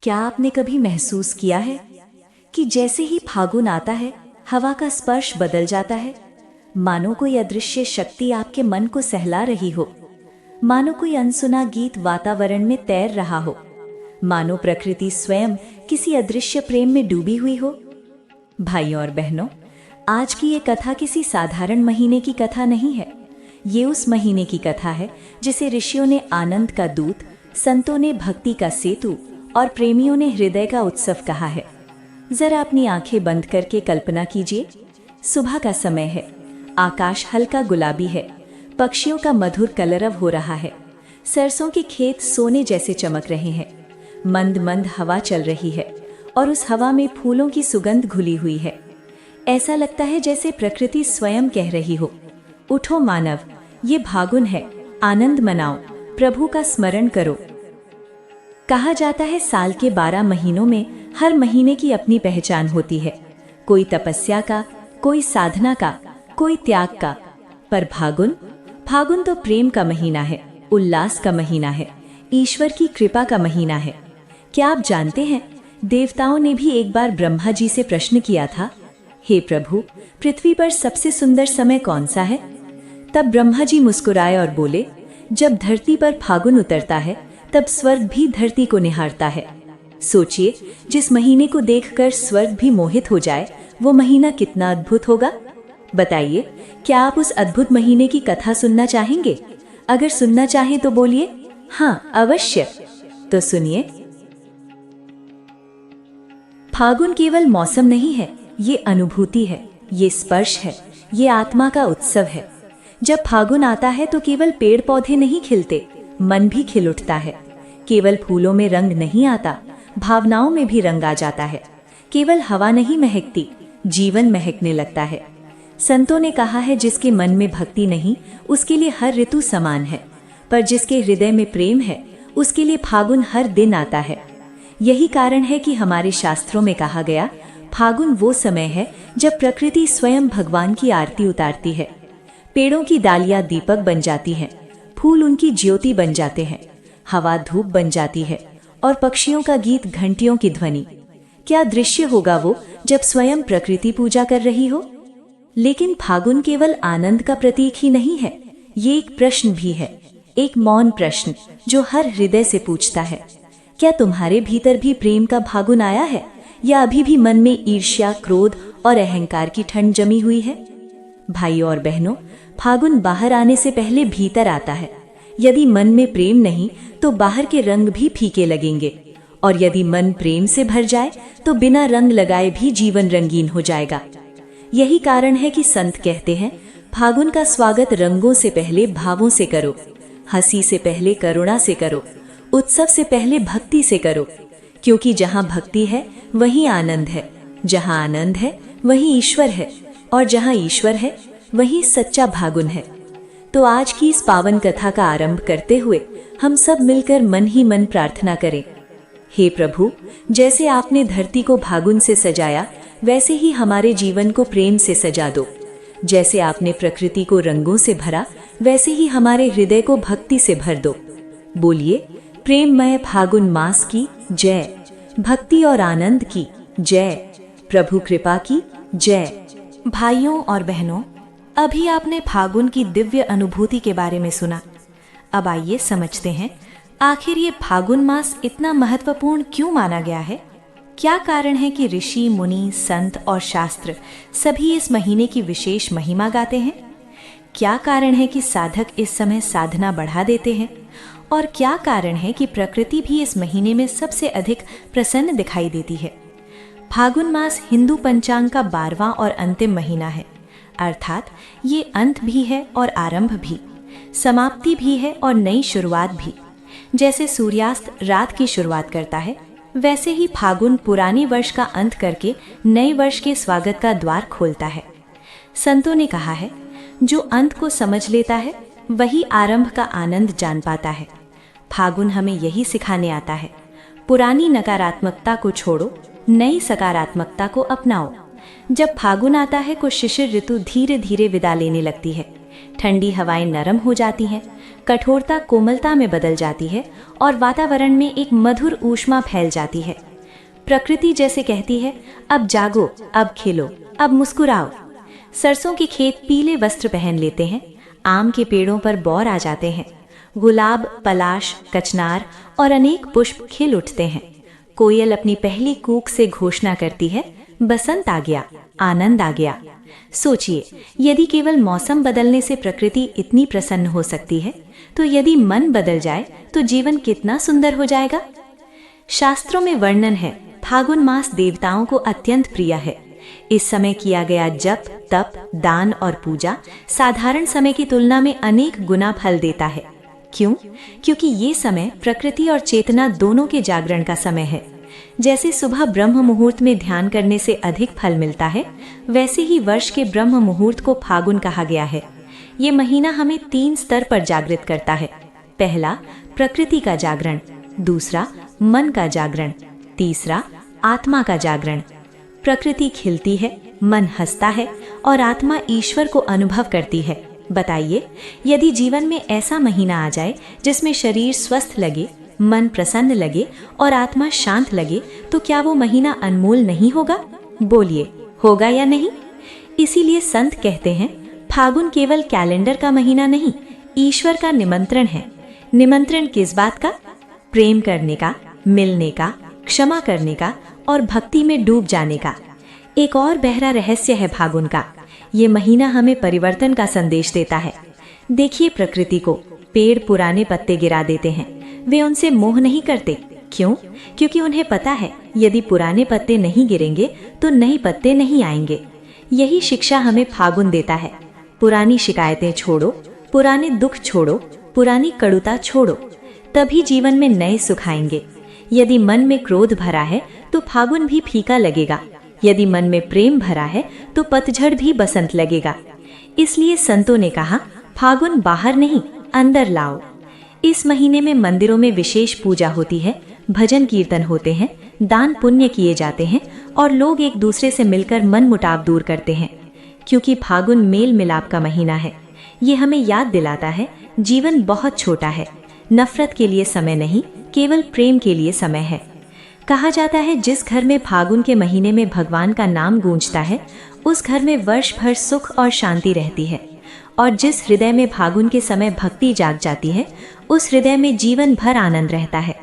क्या आपने कभी महसूस किया है कि जैसे ही फागुन आता है, हवा का स्पर्श बदल जाता है? मानो कोई अदृश्य शक्ति आपके मन को सहला रही हो, मानो कोई अनसुना गीत वातावरण में तैर रहा हो, मानो प्रकृति स्वयं किसी अदृश्य प्रेम में डूबी हुई हो। भाइयों और बहनों, आज की ये कथा किसी साधारण महीने की कथा नहीं है। ये उस महीने की कथा है जिसे ऋषियों ने आनंद का दूत, संतों ने भक्ति का सेतु और प्रेमियों ने हृदय का उत्सव कहा है। जरा अपनी आंखें बंद करके कल्पना कीजिए। सुबह का समय है, आकाश हल्का गुलाबी है, पक्षियों का मधुर कलरव हो रहा है, सरसों के खेत सोने जैसे चमक रहे हैं, मंद मंद हवा चल रही है और उस हवा में फूलों की सुगंध घुली हुई है। ऐसा लगता है जैसे प्रकृति स्वयं कह रही हो, उठो मानव, ये फागुन है, आनंद मनाओ, प्रभु का स्मरण करो। कहा जाता है साल के 12 महीनों में हर महीने की अपनी पहचान होती है। कोई तपस्या का, कोई साधना का, कोई त्याग का। पर फागुन तो प्रेम का महीना है, उल्लास का महीना है, ईश्वर की कृपा का महीना है। क्या आप जानते हैं, देवताओं ने भी एक बार ब्रह्मा जी से प्रश्न किया था, हे प्रभु, पृथ्वी पर सबसे सुंदर समय कौन सा है? तब ब्रह्मा जी मुस्कुराए और बोले, जब धरती पर फागुन उतरता है तब स्वर्ग भी धरती को निहारता है। सोचिए, जिस महीने को देखकर स्वर्ग भी मोहित हो जाए, वो महीना कितना अद्भुत होगा। बताइए, क्या आप उस अद्भुत महीने की कथा सुनना चाहेंगे? अगर सुनना चाहें तो बोलिए हाँ, अवश्य। तो सुनिए। फागुन केवल मौसम नहीं है, ये अनुभूति है, ये स्पर्श है, ये आत्मा का उत्सव है। जब फागुन आता है तो केवल पेड़ पौधे नहीं खिलते, मन भी खिल उठता है। केवल फूलों में रंग नहीं आता, भावनाओं में भी रंग आ जाता है। केवल हवा नहीं महकती, जीवन महकने लगता है। संतों ने कहा है, जिसके मन में भक्ति नहीं, उसके लिए हर ऋतु समान है, पर जिसके हृदय में प्रेम है, उसके लिए फागुन हर दिन आता है। यही कारण है कि हमारे शास्त्रों में कहा गया, फागुन वो समय है जब प्रकृति स्वयं भगवान की आरती उतारती है। पेड़ों की डालियां दीपक बन जाती हैं, फूल उनकी ज्योति बन जाते हैं, हवा धूप बन जाती है और पक्षियों का गीत घंटियों की ध्वनि। क्या दृश्य होगा वो जब स्वयं प्रकृति पूजा कर रही हो। लेकिन फागुन केवल आनंद का प्रतीक ही नहीं है, ये एक प्रश्न भी है, एक मौन प्रश्न जो हर हृदय से पूछता है, क्या तुम्हारे भीतर भी प्रेम का फागुन आया है, या अभी भी मन में ईर्ष्या, क्रोध और अहंकार की ठंड जमी हुई है? भाइयों और बहनों, फागुन बाहर आने से पहले भीतर आता है। यदि मन में प्रेम नहीं तो बाहर के रंग भी फीके लगेंगे, और यदि मन प्रेम से भर जाए तो बिना रंग लगाए भी जीवन रंगीन हो जाएगा। यही कारण है कि संत कहते हैं, फागुन का स्वागत रंगों से पहले भावों से करो, हंसी से पहले करुणा से करो, उत्सव से पहले भक्ति से करो। क्योंकि जहाँ भक्ति है वहीं आनंद है, जहाँ आनंद है वहीं ईश्वर है, और जहाँ ईश्वर है वहीं सच्चा फागुन है। तो आज की इस पावन कथा का आरंभ करते हुए हम सब मिलकर मन ही मन प्रार्थना करें, हे प्रभु, जैसे आपने धरती को फागुन से सजाया, वैसे ही हमारे जीवन को प्रेम से सजा दो। जैसे आपने प्रकृति को रंगों से भरा, वैसे ही हमारे हृदय को भक्ति से भर दो। बोलिए, प्रेममय फागुन मास की जय, भक्ति और आनंद की जय, प्रभु कृपा की जय। भाइयों और बहनों, अभी आपने फागुन की दिव्य अनुभूति के बारे में सुना। अब आइए समझते हैं, आखिर ये फागुन मास इतना महत्वपूर्ण क्यों माना गया है। क्या कारण है कि ऋषि, मुनि, संत और शास्त्र सभी इस महीने की विशेष महिमा गाते हैं? क्या कारण है कि साधक इस समय साधना बढ़ा देते हैं? और क्या कारण है कि प्रकृति भी इस महीने में सबसे अधिक प्रसन्न दिखाई देती है? फागुन मास हिंदू पंचांग का 12वां और अंतिम महीना है, अर्थात ये अंत भी है और आरंभ भी, समाप्ति भी है और नई शुरुआत भी। जैसे सूर्यास्त रात की शुरुआत करता है, वैसे ही फागुन पुरानी वर्ष का अंत करके नए वर्ष के स्वागत का द्वार खोलता है। संतों ने कहा है, जो अंत को समझ लेता है वही आरंभ का आनंद जान पाता है। फागुन हमें यही सिखाने आता है, पुरानी नकारात्मकता को छोड़ो, नई सकारात्मकता को अपनाओ। जब फागुन आता है, को शिशिर ऋतु धीरे धीरे विदा लेने लगती है। ठंडी हवाएं नरम हो जाती हैं, कठोरता कोमलता में बदल जाती है और वातावरण में एक मधुर ऊष्मा फैल जाती है। प्रकृति जैसे कहती है, अब जागो, अब खिलो, अब मुस्कुराओ। सरसों के खेत पीले वस्त्र पहन लेते हैं, आम के पेड़ों पर बौर आ जाते हैं, गुलाब, पलाश, कचनार और अनेक पुष्प खिल उठते हैं। कोयल अपनी पहली कूक से घोषणा करती है, बसंत आ गया, आनंद आ गया। सोचिए, यदि केवल मौसम बदलने से प्रकृति इतनी प्रसन्न हो सकती है, तो यदि मन बदल जाए तो जीवन कितना सुंदर हो जाएगा। शास्त्रों में वर्णन है, फागुन मास देवताओं को अत्यंत प्रिय है। इस समय किया गया जप, तप, दान और पूजा साधारण समय की तुलना में अनेक गुना फल देता है। क्यों? क्योंकि ये समय प्रकृति और चेतना दोनों के जागरण का समय है। जैसे सुबह ब्रह्म मुहूर्त में ध्यान करने से अधिक फल मिलता है, वैसे ही वर्ष के ब्रह्म मुहूर्त को फागुन कहा गया है। ये महीना हमें 3 स्तर पर जागृत करता है। पहला, प्रकृति का जागरण, दूसरा, मन का जागरण, तीसरा, आत्मा का जागरण। प्रकृति खिलती है, मन हंसता है और आत्मा ईश्वर को अनुभव करती है। बताइए, यदि जीवन में ऐसा महीना आ जाए जिसमें शरीर स्वस्थ लगे, मन प्रसन्न लगे और आत्मा शांत लगे, तो क्या वो महीना अनमोल नहीं होगा? बोलिए, होगा या नहीं? इसीलिए संत कहते हैं, फागुन केवल कैलेंडर का महीना नहीं, ईश्वर का निमंत्रण है। निमंत्रण किस बात का? प्रेम करने का, मिलने का, क्षमा करने का और भक्ति में डूब जाने का। एक और गहरा रहस्य है फागुन का। ये महीना हमें परिवर्तन का संदेश देता है। देखिए प्रकृति को, पेड़ पुराने पत्ते गिरा देते हैं, वे उनसे मोह नहीं करते। क्यों? क्योंकि उन्हें पता है, यदि पुराने पत्ते नहीं गिरेंगे तो नए पत्ते नहीं आएंगे। यही शिक्षा हमें फागुन देता है। पुरानी शिकायतें छोड़ो, पुराने दुख छोड़ो, पुरानी कड़ुता छोड़ो, तभी जीवन में नए सुख आएंगे। यदि मन में क्रोध भरा है तो फागुन भी फीका लगेगा। यदि मन में प्रेम भरा है तो पतझड़ भी बसंत लगेगा। इसलिए संतों ने कहा, फागुन बाहर नहीं, अंदर लाओ। इस महीने में मंदिरों में विशेष पूजा होती है, भजन कीर्तन होते हैं, दान पुण्य किए जाते हैं और लोग एक दूसरे से मिलकर मन मुटाव दूर करते हैं। क्योंकि फागुन मेल मिलाप का महीना है। ये हमें याद दिलाता है, जीवन बहुत छोटा है। नफरत के लिए समय नहीं, केवल प्रेम के लिए समय है। कहा जाता है, जिस घर में फागुन के महीने में भगवान का नाम गूंजता है, उस घर में वर्ष भर सुख और शांति रहती है। और जिस हृदय में फागुन के समय भक्ति जाग जाती है, उस हृदय में जीवन भर आनंद रहता है।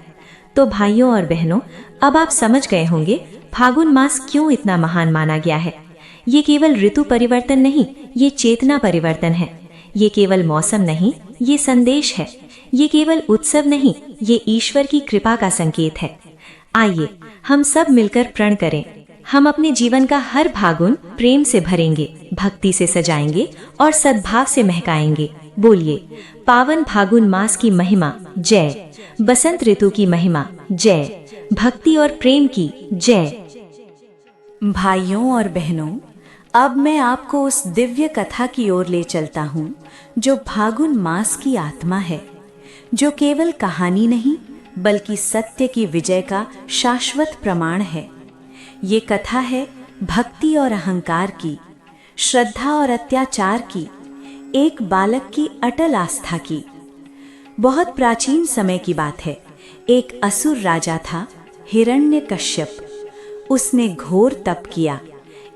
तो भाइयों और बहनों, अब आप समझ गए होंगे फागुन मास क्यों इतना महान माना गया है। ये केवल ऋतु परिवर्तन नहीं, ये चेतना परिवर्तन है। ये केवल मौसम नहीं, ये संदेश है। ये केवल उत्सव नहीं, ये ईश्वर की कृपा का संकेत है। आइए हम सब मिलकर प्रण करें, हम अपने जीवन का हर फागुन प्रेम से भरेंगे, भक्ति से सजाएंगे और सद्भाव से महकाएंगे। बोलिए, पावन फागुन मास की महिमा जय, बसंत ऋतु की महिमा जय, भक्ति और प्रेम की जय। भाइयों और बहनों, अब मैं आपको उस दिव्य कथा की ओर ले चलता हूँ जो फागुन मास की आत्मा है, जो केवल कहानी नहीं बल्कि सत्य की विजय का शाश्वत प्रमाण है। ये कथा है भक्ति और अहंकार की, श्रद्धा और अत्याचार की, एक बालक की अटल आस्था की। बहुत प्राचीन समय की बात है। एक असुर राजा था, हिरण्यकश्यप। उसने घोर तप किया,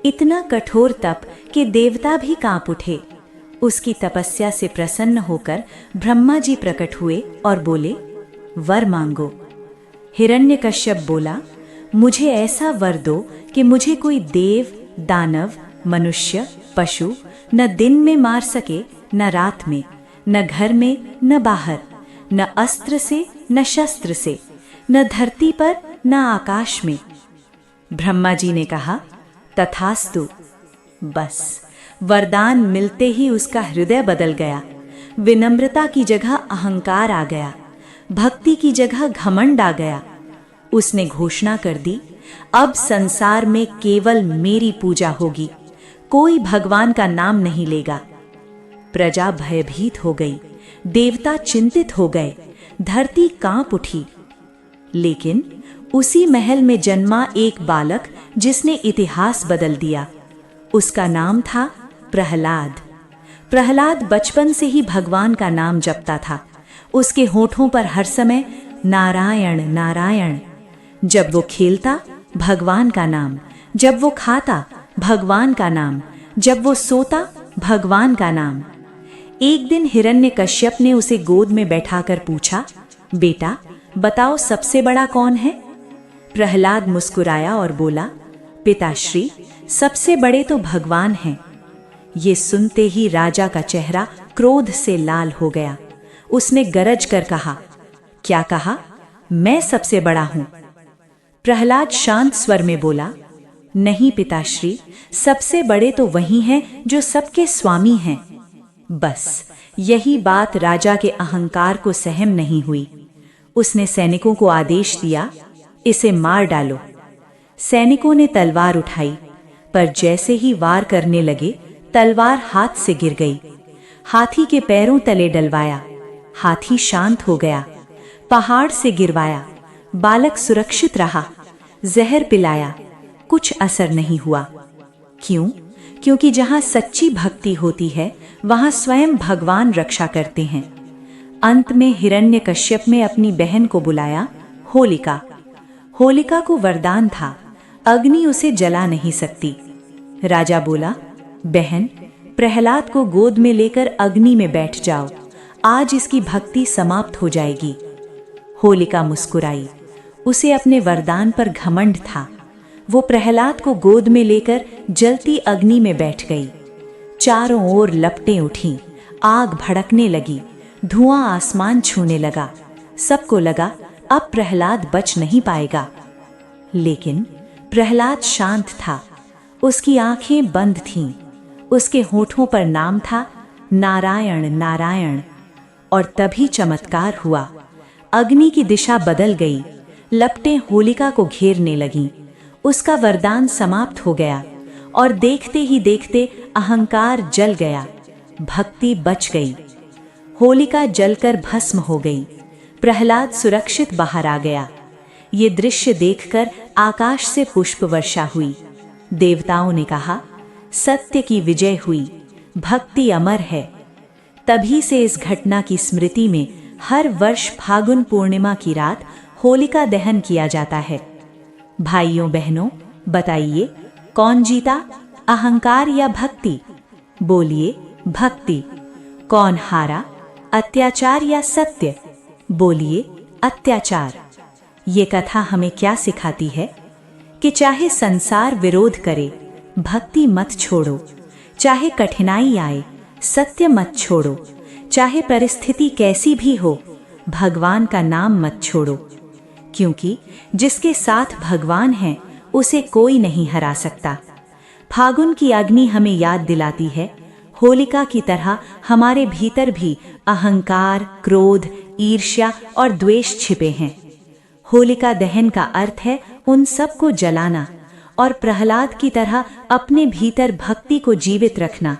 इतना कठोर तप कि देवता भी कांप उठे। उसकी तपस्या से प्रसन्न होकर ब्रह्मा जी प्रकट हुए और बोले, वर मांगो। हिरण्यकश्यप बोला, मुझे ऐसा वर दो कि मुझे कोई देव, दानव, मनुष्य, पशु न दिन में मार सके, न रात में, न घर में, न बाहर, न अस्त्र से, न शस्त्र से, न धरती पर, न आकाश में। ब्रह्मा जी ने कहा, तथास्तु। बस वरदान मिलते ही उसका हृदय बदल गया। विनम्रता की जगह अहंकार आ गया, भक्ति की जगह घमंड आ गया। उसने घोषणा कर दी, अब संसार में केवल मेरी पूजा होगी, कोई भगवान का नाम नहीं लेगा। प्रजा भयभीत हो गई, देवता चिंतित हो गए, धरती कांप उठी। लेकिन उसी महल में जन्मा एक बालक जिसने इतिहास बदल दिया। उसका नाम था प्रहलाद। प्रहलाद बचपन से ही भगवान का नाम जपता था। उसके होठों पर हर समय नारायण नारायण। जब वो खेलता, भगवान का नाम। जब वो खाता, भगवान का नाम। जब वो सोता, भगवान का नाम। एक दिन हिरण्यकश्यप ने उसे गोद में बैठाकर पूछा, बेटा बताओ सबसे बड़ा कौन है? प्रहलाद मुस्कुराया और बोला, पिताश्री, सबसे बड़े तो भगवान हैं। ये सुनते ही राजा का चेहरा क्रोध से लाल हो गया। उसने गरज कर कहा, क्या कहा? मैं सबसे बड़ा हूं? प्रहलाद शांत स्वर में बोला, नहीं पिताश्री, सबसे बड़े तो वही हैं जो सबके स्वामी हैं। बस यही बात राजा के अहंकार को सहन नहीं हुई। उसने सैनिकों को आदेश दिया, इसे मार डालो। सैनिकों ने तलवार उठाई, पर जैसे ही वार करने लगे, तलवार हाथ से गिर गई। हाथी के पैरों तले डलवाया, हाथी शांत हो गया। पहाड़ से गिरवाया, बालक सुरक्षित रहा। जहर पिलाया, कुछ असर नहीं हुआ। क्यों? क्योंकि जहां सच्ची भक्ति होती है, वहां स्वयं भगवान रक्षा करते हैं। अंत में हिरण्यकश्यप ने अपनी बहन को बुलाया, होलिका। होलिका को वरदान था, अग्नि उसे जला नहीं सकती। राजा बोला, बहन, प्रहलाद को गोद में लेकर अग्नि में बैठ जाओ, आज इसकी भक्ति समाप्त हो जाएगी। होलिका मुस्कुराई, उसे अपने वरदान पर घमंड था। वो प्रहलाद को गोद में लेकर जलती अग्नि में बैठ गई। चारों ओर लपटें उठीं, आग भड़कने लगी, धुआं आसमान छूने लगा। सबको लगा अब प्रहलाद बच नहीं पाएगा। लेकिन प्रहलाद शांत था, उसकी आंखें बंद थीं, उसके होठों पर नाम था नारायण नारायण। और तभी चमत्कार हुआ, अग्नि की दिशा बदल गई, लपटें होलिका को घेरने लगीं। उसका वरदान समाप्त हो गया और देखते ही देखते अहंकार जल गया, भक्ति बच गई। होलिका जलकर भस्म हो गई, प्रहलाद सुरक्षित बाहर आ गया। ये दृश्य देखकर आकाश से पुष्प वर्षा हुई। देवताओं ने कहा, सत्य की विजय हुई, भक्ति अमर है। तभी से इस घटना की स्मृति में हर वर्ष फागुन पूर्णिमा की रात होलिका दहन किया जाता है। भाइयों बहनों, बताइए कौन जीता, अहंकार या भक्ति? बोलिए भक्ति। कौन हारा, अत्याचार या सत्य? बोलिए अत्याचार। ये कथा हमें क्या सिखाती है? कि चाहे संसार विरोध करे, भक्ति मत छोड़ो। चाहे कठिनाई आए, सत्य मत छोड़ो। चाहे परिस्थिति कैसी भी हो, भगवान का नाम मत छोड़ो। क्योंकि जिसके साथ भगवान है, उसे कोई नहीं हरा सकता। फागुन की अग्नि हमें याद दिलाती है, होलिका की तरह हमारे भीतर भी अहंकार, क्रोध, ईर्ष्या और द्वेष छिपे हैं। होलिका दहन का अर्थ है उन सब को जलाना और प्रहलाद की तरह अपने भीतर भक्ति को जीवित रखना।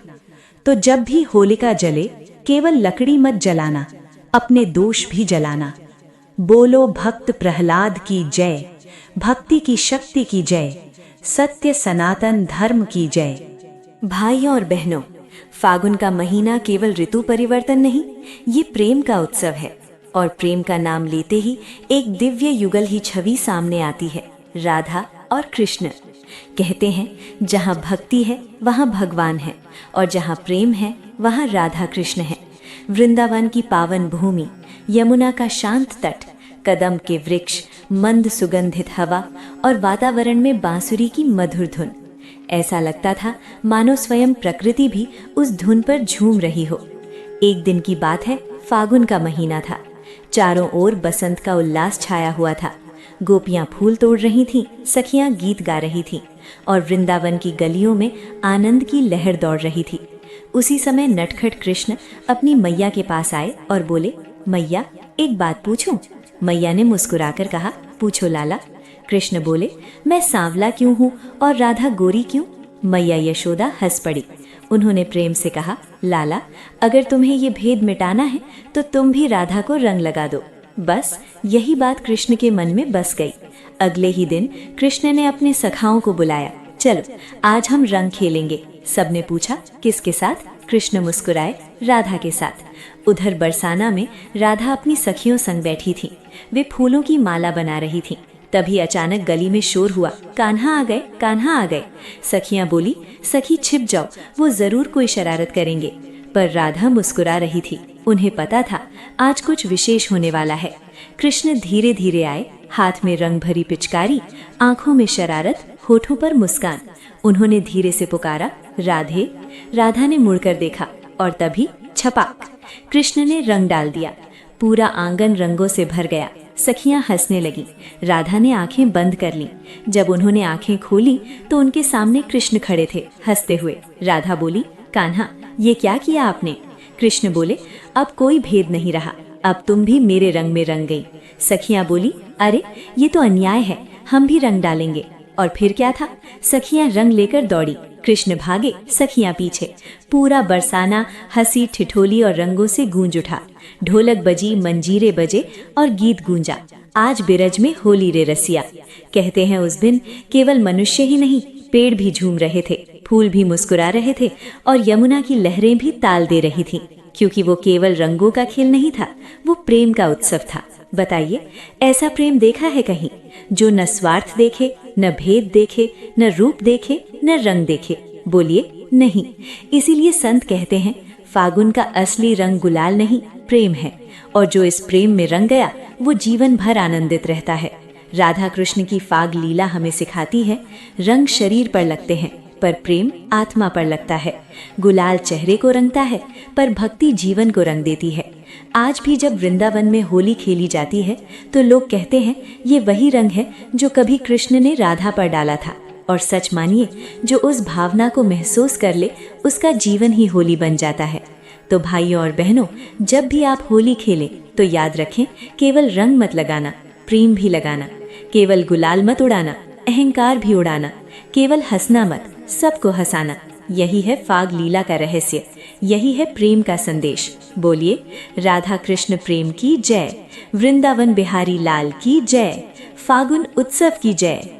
तो जब भी होलिका जले, केवल लकड़ी मत जलाना, अपने दोष भी जलाना। बोलो भक्त प्रहलाद की जय, भक्ति की शक्ति की जय, सत्य सनातन धर्म की जय। भाइयों और बहनों, फागुन का महीना केवल ऋतु परिवर्तन नहीं, ये प्रेम का उत्सव है। और प्रेम का नाम लेते ही एक दिव्य युगल ही छवि सामने आती है, राधा और कृष्ण। कहते हैं जहाँ भक्ति है वहाँ भगवान है, और जहाँ प्रेम है वहाँ राधा कृष्ण है। वृंदावन की पावन भूमि, यमुना का शांत तट, कदम के वृक्ष, मंद सुगंधित हवा और वातावरण में बांसुरी की मधुर धुन। ऐसा लगता था मानो स्वयं प्रकृति भी उस धुन पर झूम रही हो। एक दिन की बात है, फागुन का महीना था। चारों ओर बसंत का उल्लास छाया हुआ था। गोपियां फूल तोड़ रही थीं, सखियां गीत गा रही थीं और वृंदावन की गलियों में आनंद की लहर दौड़ रही थी। उसी समय नटखट कृष्ण अपनी मैया के पास आए और बोले, मैया एक बात पूछूं? मैया ने मुस्कुराकर कहा, पूछो लाला। कृष्ण बोले, मैं सांवला क्यों हूँ और राधा गोरी क्यों? मैया यशोदा हंस पड़ी। उन्होंने प्रेम से कहा, लाला अगर तुम्हें ये भेद मिटाना है तो तुम भी राधा को रंग लगा दो। बस यही बात कृष्ण के मन में बस गई। अगले ही दिन कृष्ण ने अपने सखाओं को बुलाया, चलो आज हम रंग खेलेंगे। सबने पूछा, किसके साथ? कृष्ण मुस्कुराए राधा के साथ। उधर बरसाना में राधा अपनी सखियों संग बैठी थी। वे फूलों की माला बना रही थीं। तभी अचानक गली में शोर हुआ, कान्हा आ गए, कान्हा आ गए। सखियां बोली, सखी छिप जाओ, वो जरूर कोई शरारत करेंगे। पर राधा मुस्कुरा रही थी। उन्हें पता था आज कुछ विशेष होने वाला है। कृष्ण धीरे धीरे आए, हाथ में रंग भरी पिचकारी, आंखों में शरारत, होठों पर मुस्कान। उन्होंने धीरे से पुकारा, राधे। राधा ने मुड़कर देखा और तभी छपाक, कृष्ण ने रंग डाल दिया। पूरा आंगन रंगों से भर गया। सखियां हंसने लगीं। राधा ने आंखें बंद कर लीं। जब उन्होंने आंखें खोली तो उनके सामने कृष्ण खड़े थे, हंसते हुए। राधा बोली, कान्हा, ये क्या किया आपने? कृष्ण बोले, अब कोई भेद नहीं रहा, अब तुम भी मेरे रंग में रंग गई। सखियां बोली, अरे ये तो अन्याय है, हम भी रंग डालेंगे। और फिर क्या था, सखियां रंग लेकर दौड़ी। कृष्ण भागे, सखियां पीछे। पूरा बरसाना हंसी ठिठोली और रंगों से गूंज उठा। ढोलक बजी, मंजीरे बजे और गीत गूंजा, आज बिरज में होली रे रसिया। कहते हैं उस दिन केवल मनुष्य ही नहीं, पेड़ भी झूम रहे थे, फूल भी मुस्कुरा रहे थे और यमुना की लहरें भी ताल दे रही थीं, क्योंकि वो केवल रंगों का खेल नहीं था, वो प्रेम का उत्सव था। बताइए, ऐसा प्रेम देखा है कहीं, जो न स्वार्थ देखे, न भेद देखे, न रूप देखे, न रंग देखे? बोलिए, नहीं। इसीलिए संत कहते हैं, फागुन का असली रंग गुलाल नहीं, प्रेम है। और जो इस प्रेम में रंग गया, वो जीवन भर आनंदित रहता है। राधा कृष्ण की फाग लीला हमें सिखाती है, रंग शरीर पर लगते हैं पर प्रेम आत्मा पर लगता है। गुलाल चेहरे को रंगता है पर भक्ति जीवन को रंग देती है। आज भी जब वृंदावन में होली खेली जाती है तो लोग कहते हैं, ये वही रंग है जो कभी कृष्ण ने राधा पर डाला था। और सच मानिए, जो उस भावना को महसूस कर ले, उसका जीवन ही होली बन जाता है। तो भाइयों और बहनों, जब भी आप होली खेलें तो याद रखें, केवल रंग मत लगाना, प्रेम भी लगाना। केवल गुलाल मत उड़ाना, अहंकार भी उड़ाना। केवल हंसना मत, सबको हंसाना। यही है फाग लीला का रहस्य, यही है प्रेम का संदेश। बोलिए, राधा कृष्ण प्रेम की जय, वृंदावन बिहारी लाल की जय, फागुन उत्सव की जय।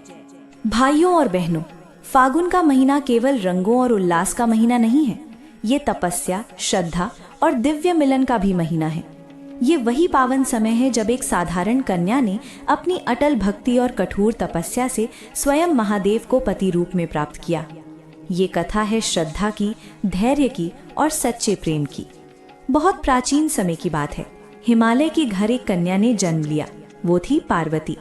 भाइयों और बहनों, फागुन का महीना केवल रंगों और उल्लास का महीना नहीं है, ये तपस्या, श्रद्धा और दिव्य मिलन का भी महीना है। ये वही पावन समय है जब एक साधारण कन्या ने अपनी अटल भक्ति और कठोर तपस्या से स्वयं महादेव को पति रूप में प्राप्त किया। ये कथा है श्रद्धा की, धैर्य की और सच्चे प्रेम की। बहुत प्राचीन समय की बात है। हिमालय के घर एक कन्या ने जन्म लिया। वो थी पार्वती।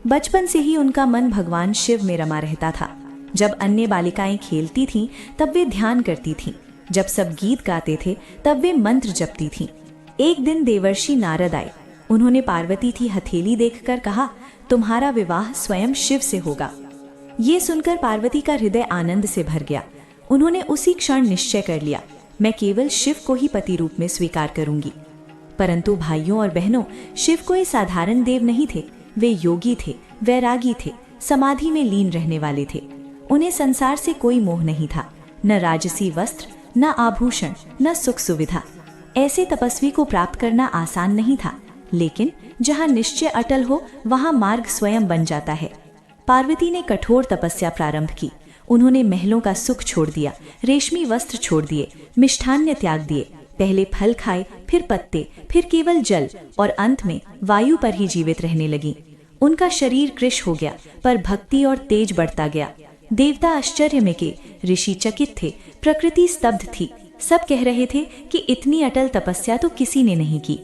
बचपन से ही उनका मन भगवान शिव में रमा रहता था। जब अन्य बालिकाएं खेलती थीं, तब वे ध्यान करती थीं। जब सब गीत गाते थे, तब वे मंत्र जपती थीं। एक दिन देवर्षि नारद आए। उन्होंने पार्वती की हथेली देखकर कहा, तुम्हारा विवाह स्वयं शिव से होगा। ये सुनकर पार्वती का हृदय आनंद से भर गया। उन्होंने उसी क्षण निश्चय कर लिया, मैं केवल शिव को ही पति रूप में स्वीकार करूंगी। परंतु भाइयों और बहनों, शिव कोई साधारण देव नहीं थे। वे योगी थे, वैरागी थे, समाधि में लीन रहने वाले थे। उन्हें संसार से कोई मोह नहीं था, न राजसी वस्त्र, न आभूषण, न सुख सुविधा। ऐसे तपस्वी को प्राप्त करना आसान नहीं था, लेकिन जहाँ निश्चय अटल हो, वहाँ मार्ग स्वयं बन जाता है। पार्वती ने कठोर तपस्या प्रारंभ की। उन्होंने महलों का सुख छोड़ दिया, रेशमी वस्त्र छोड़ दिए, मिष्ठान्य त्याग दिए। पहले फल खाए, फिर पत्ते, फिर केवल जल और अंत में वायु पर ही जीवित रहने लगी। उनका शरीर कृश हो गया, पर भक्ति और तेज बढ़ता गया। देवता आश्चर्य में के, ऋषि चकित थे, प्रकृति स्तब्ध थी। सब कह रहे थे कि इतनी अटल तपस्या तो किसी ने नहीं की।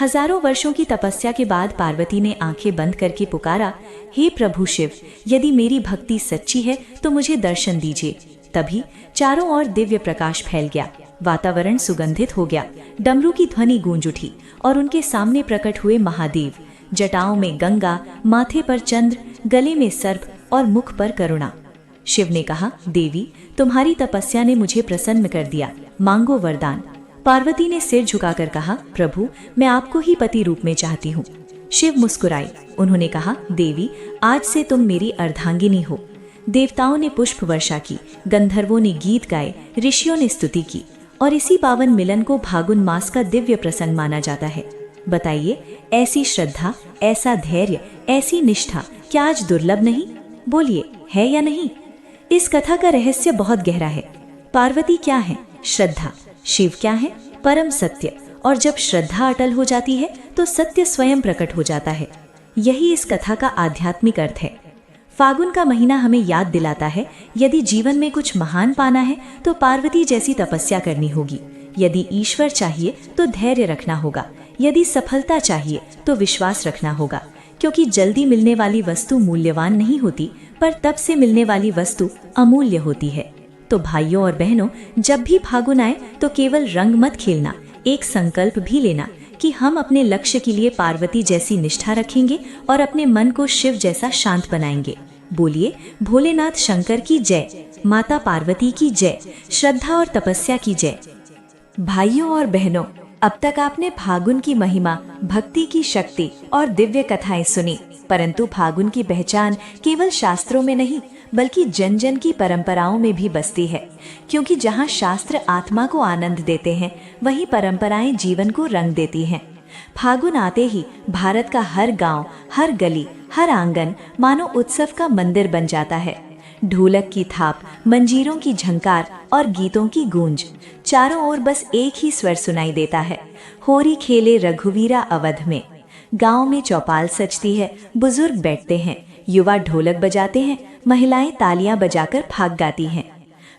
हजारों वर्षों की तपस्या के बाद पार्वती ने आंखें बंद करके पुकारा, हे प्रभु शिव, यदि मेरी भक्ति सच्ची है तो मुझे दर्शन दीजिए। तभी चारों ओर दिव्य प्रकाश फैल गया, वातावरण सुगंधित हो गया, डमरू की ध्वनि गूंज उठी और उनके सामने प्रकट हुए महादेव। जटाओं में गंगा, माथे पर चंद्र, गले में सर्प और मुख पर करुणा। शिव ने कहा, देवी, तुम्हारी तपस्या ने मुझे प्रसन्न कर दिया, मांगो वरदान। पार्वती ने सिर झुकाकर कहा, प्रभु, मैं आपको ही पति रूप में चाहती हूँ। शिव मुस्कुराए। उन्होंने कहा, देवी, आज से तुम मेरी अर्धांगिनी हो। देवताओं ने पुष्प वर्षा की, गंधर्वों ने गीत गाए, ऋषियों ने स्तुति की और इसी पावन मिलन को फागुन मास का दिव्य प्रसंग माना जाता है। बताइए, ऐसी श्रद्धा, ऐसा धैर्य, ऐसी निष्ठा क्या आज दुर्लभ नहीं? बोलिए, है या नहीं? इस कथा का रहस्य बहुत गहरा है। पार्वती क्या है? श्रद्धा। शिव क्या है? परम सत्य। और जब श्रद्धा अटल हो जाती है तो सत्य स्वयं प्रकट हो जाता है। यही इस कथा का आध्यात्मिक अर्थ है। फागुन का महीना हमें याद दिलाता है, यदि जीवन में कुछ महान पाना है तो पार्वती जैसी तपस्या करनी होगी। यदि ईश्वर चाहिए तो धैर्य रखना होगा। यदि सफलता चाहिए तो विश्वास रखना होगा, क्योंकि जल्दी मिलने वाली वस्तु मूल्यवान नहीं होती, पर तब से मिलने वाली वस्तु अमूल्य होती है। तो भाइयों और बहनों, जब भी फागुन आए तो केवल रंग मत खेलना, एक संकल्प भी लेना कि हम अपने लक्ष्य के लिए पार्वती जैसी निष्ठा रखेंगे और अपने मन को शिव जैसा शांत बनाएंगे। बोलिए भोलेनाथ शंकर की जय, माता पार्वती की जय, श्रद्धा और तपस्या की जय। भाइयों और बहनों, अब तक आपने फागुन की महिमा, भक्ति की शक्ति और दिव्य कथाएं सुनी, परंतु फागुन की पहचान केवल शास्त्रों में नहीं बल्कि जन जन की परंपराओं में भी बसती है। क्योंकि जहाँ शास्त्र आत्मा को आनंद देते हैं, वहीं परंपराएं जीवन को रंग देती हैं। फागुन आते ही भारत का हर गांव, हर गली, हर आंगन मानो उत्सव का मंदिर बन जाता है। ढोलक की थाप, मंजीरों की झंकार और गीतों की गूंज, चारों ओर बस एक ही स्वर सुनाई देता है, होरी खेले रघुवीरा अवध में। गांव में चौपाल सजती है, बुजुर्ग बैठते हैं, युवा ढोलक बजाते हैं, महिलाएं तालियां बजाकर फाग गाती हैं।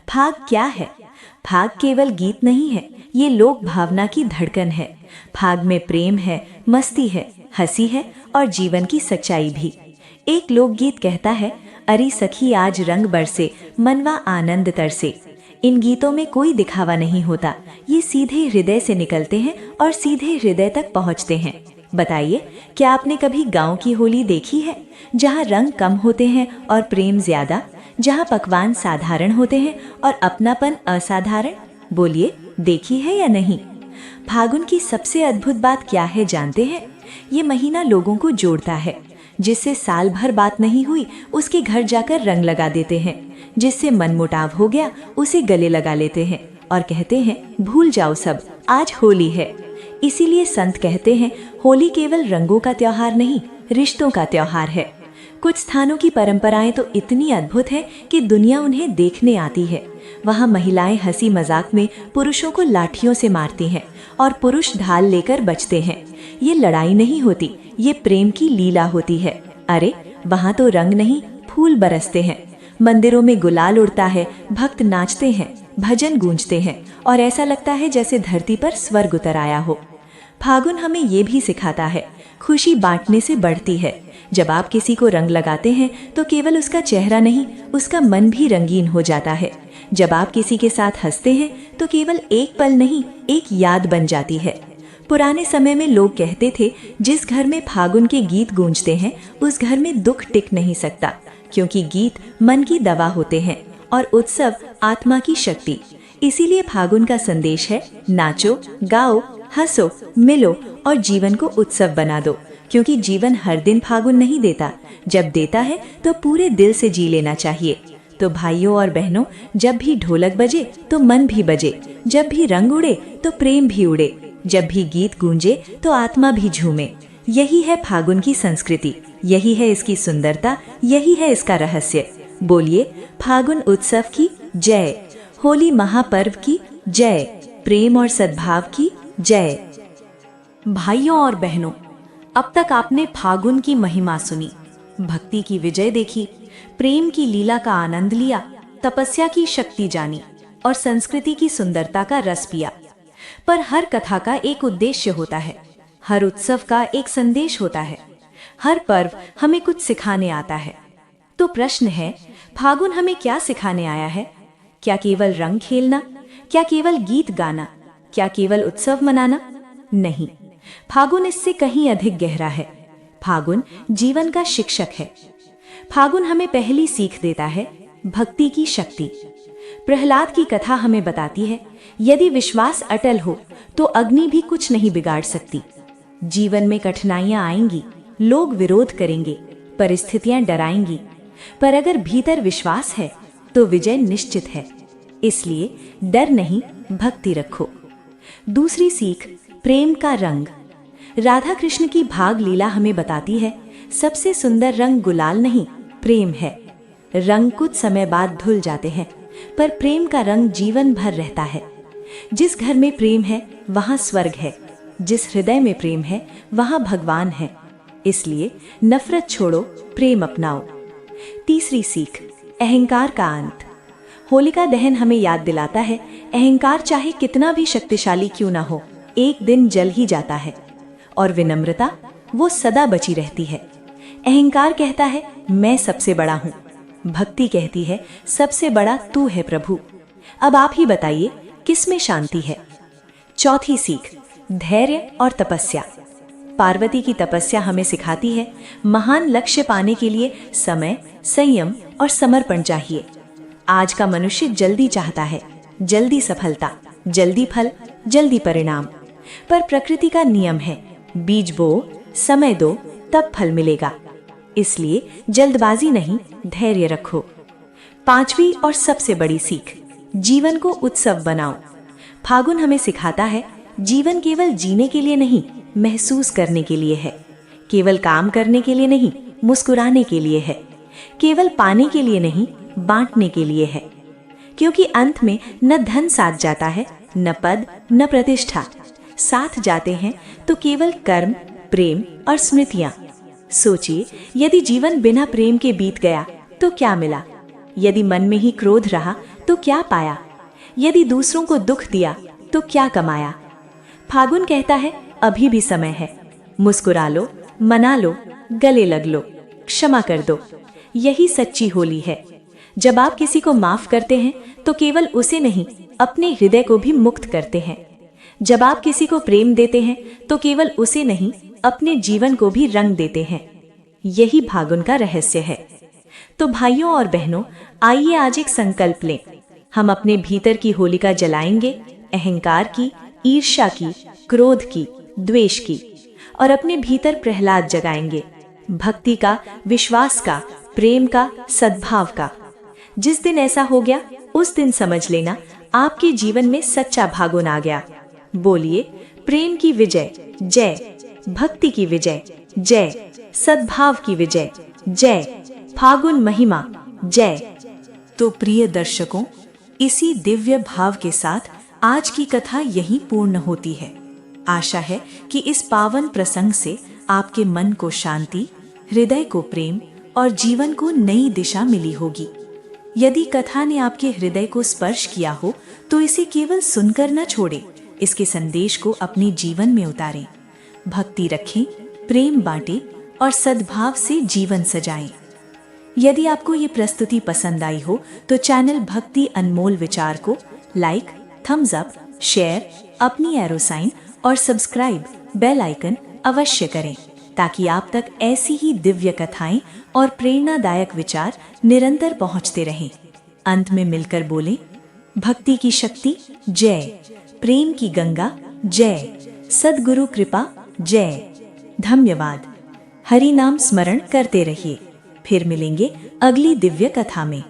फाग क्या है? फाग केवल गीत नहीं है, ये लोक भावना की धड़कन है। फाग में प्रेम है, मस्ती है, हंसी है और जीवन की सच्चाई भी। एक लोकगीत कहता है, अरे सखी आज रंग बरसे, मनवा आनंद तरसे। इन गीतों में कोई दिखावा नहीं होता, ये सीधे हृदय से निकलते हैं और सीधे हृदय तक पहुंचते हैं। बताइए, क्या आपने कभी गांव की होली देखी है, जहां रंग कम होते हैं और प्रेम ज्यादा, जहां पकवान साधारण होते हैं और अपनापन असाधारण? बोलिए, देखी है या नहीं? फागुन की सबसे अद्भुत बात क्या है जानते हैं? ये महीना लोगों को जोड़ता है। जिससे साल भर बात नहीं हुई, उसके घर जाकर रंग लगा देते हैं। जिससे मनमुटाव हो गया, उसे गले लगा लेते हैं और कहते हैं, भूल जाओ सब, आज होली है। इसीलिए संत कहते हैं, होली केवल रंगों का त्योहार नहीं, रिश्तों का त्योहार है। कुछ स्थानों की परंपराएं तो इतनी अद्भुत है कि दुनिया उन्हें देखने आती है। वहाँ महिलाएं हंसी मजाक में पुरुषों को लाठियों से मारती हैं और पुरुष ढाल लेकर बचते हैं। ये लड़ाई नहीं होती, ये प्रेम की लीला होती है। अरे वहाँ तो रंग नहीं, फूल बरसते हैं, मंदिरों में गुलाल उड़ता है, भक्त नाचते हैं, भजन गूंजते हैं और ऐसा लगता है जैसे धरती पर स्वर्ग उतर आया हो। फागुन हमें ये भी सिखाता है, खुशी बांटने से बढ़ती है। जब आप किसी को रंग लगाते हैं तो केवल उसका चेहरा नहीं, उसका मन भी रंगीन हो जाता है। जब आप किसी के साथ हंसते हैं तो केवल एक पल नहीं, एक याद बन जाती है। पुराने समय में लोग कहते थे, जिस घर में फागुन के गीत गूंजते हैं उस घर में दुख टिक नहीं सकता, क्योंकि गीत मन की दवा होते हैं और उत्सव आत्मा की शक्ति। इसीलिए फागुन का संदेश है, नाचो, गाओ, हंसो, मिलो और जीवन को उत्सव बना दो। क्योंकि जीवन हर दिन फागुन नहीं देता, जब देता है तो पूरे दिल से जी लेना चाहिए। तो भाइयों और बहनों, जब भी ढोलक बजे तो मन भी बजे, जब भी रंग उड़े तो प्रेम भी उड़े, जब भी गीत गूंजे तो आत्मा भी झूमे। यही है फागुन की संस्कृति, यही है इसकी सुंदरता, यही है इसका रहस्य। बोलिए फागुन उत्सव की जय, होली महापर्व की जय, प्रेम और सद्भाव की जय। भाइयों और बहनों, अब तक आपने फागुन की महिमा सुनी, भक्ति की विजय देखी, प्रेम की लीला का आनंद लिया, तपस्या की शक्ति जानी और संस्कृति की सुंदरता का रस पिया। पर हर कथा का एक उद्देश्य होता है, हर उत्सव का एक संदेश होता है, हर पर्व हमें कुछ सिखाने आता है। तो प्रश्न है, फागुन हमें क्या सिखाने आया है? क्या केवल रंग खेलना? क्या केवल गीत गाना? क्या केवल उत्सव मनाना? नहीं, फागुन इससे कहीं अधिक गहरा है। फागुन जीवन का शिक्षक है। फागुन हमें पहली सीख देता है, भक्ति की शक्ति। प्रहलाद की कथा हमें बताती है, यदि विश्वास अटल हो तो अग्नि भी कुछ नहीं बिगाड़ सकती। जीवन में कठिनाइयां आएंगी, लोग विरोध करेंगे, परिस्थितियां डराएंगी, पर अगर भीतर विश्वास है तो विजय निश्चित है। इसलिए डर नहीं, भक्ति रखो। दूसरी सीख, प्रेम का रंग। राधा कृष्ण की भाग लीला हमें बताती है, सबसे सुंदर रंग गुलाल नहीं, प्रेम है। रंग कुछ समय बाद धुल जाते हैं, पर प्रेम का रंग जीवन भर रहता है। जिस घर में प्रेम है वहाँ स्वर्ग है, जिस हृदय में प्रेम है वहाँ भगवान है। इसलिए नफरत छोड़ो, प्रेम अपनाओ। तीसरी सीख, अहंकार का अंत। होलिका दहन हमें याद दिलाता है, अहंकार चाहे कितना भी शक्तिशाली क्यों ना हो, एक दिन जल ही जाता है, और विनम्रता वो सदा बची रहती है। अहंकार कहता है मैं सबसे बड़ा हूँ, भक्ति कहती है सबसे बड़ा तू है प्रभु। अब आप ही बताइए किस में शांति है। चौथी सीख, धैर्य और तपस्या। पार्वती की तपस्या हमें सिखाती है महान लक्ष्य पाने के लिए समय, संयम और समर्पण चाहिए। आज का मनुष्य जल्दी चाहता है, जल्दी सफलता, जल्दी फल, जल्दी परिणाम। पर प्रकृति का नियम है, बीज बो, समय दो, तब फल मिलेगा। इसलिए जल्दबाजी नहीं, धैर्य रखो। पांचवी और सबसे बड़ी सीख, जीवन को उत्सव बनाओ। फागुन हमें सिखाता है जीवन केवल जीने के लिए नहीं, महसूस करने के लिए है। केवल काम करने के लिए नहीं, मुस्कुराने के लिए है। केवल पाने के लिए नहीं, बांटने के लिए है। क्योंकि अंत में न धन साथ जाता है, न पद, न प्रतिष्ठा। साथ जाते हैं तो केवल कर्म, प्रेम और स्मृतियां। सोचिए, यदि जीवन बिना प्रेम के बीत गया तो क्या मिला? यदि मन में ही क्रोध रहा तो क्या पाया? यदि दूसरों को दुख दिया तो क्या कमाया? फागुन कहता है अभी भी समय है, मुस्कुरा लो, मना लो, गले लग लो, क्षमा कर दो। यही सच्ची होली है। जब आप किसी को माफ करते हैं तो केवल उसे नहीं, अपने हृदय को भी मुक्त करते हैं। जब आप किसी को प्रेम देते हैं तो केवल उसे नहीं, अपने जीवन को भी रंग देते हैं। यही फागुन का रहस्य है। तो भाइयों और बहनों, आइए आज एक संकल्प लें। हम अपने भीतर की होलिका जलाएंगे, अहंकार की, ईर्ष्या की, क्रोध की, द्वेष की, और अपने भीतर प्रहलाद जगाएंगे, भक्ति का, विश्वास का, प्रेम का, सद्भाव का। जिस दिन ऐसा हो गया उस दिन समझ लेना आपके जीवन में सच्चा फागुन आ गया। बोलिए प्रेम की विजय जय, भक्ति की विजय जय, सद्भाव की विजय जय, फागुन महिमा जय। तो प्रिय दर्शकों, इसी दिव्य भाव के साथ आज की कथा यहीं पूर्ण होती है। आशा है कि इस पावन प्रसंग से आपके मन को शांति, हृदय को प्रेम और जीवन को नई दिशा मिली होगी। यदि कथा ने आपके हृदय को स्पर्श किया हो तो इसे केवल सुनकर न छोड़ें, इसके संदेश को अपने जीवन में उतारें। भक्ति रखें, प्रेम बांटें और सद्भाव से जीवन सजाएं। यदि आपको ये प्रस्तुति पसंद आई हो तो चैनल भक्ति अनमोल विचार को लाइक, थम्स अप, शेयर, अपनी एरो साइन और सब्सक्राइब बेल आइकन अवश्य करें, ताकि आप तक ऐसी ही दिव्य कथाएं और प्रेरणादायक विचार निरंतर पहुंचते रहें। अंत में मिलकर बोलें, भक्ति की शक्ति जय, प्रेम की गंगा जय, सद्गुरु कृपा जय। धन्यवाद। हरि नाम स्मरण करते रहिए। फिर मिलेंगे अगली दिव्य कथा में।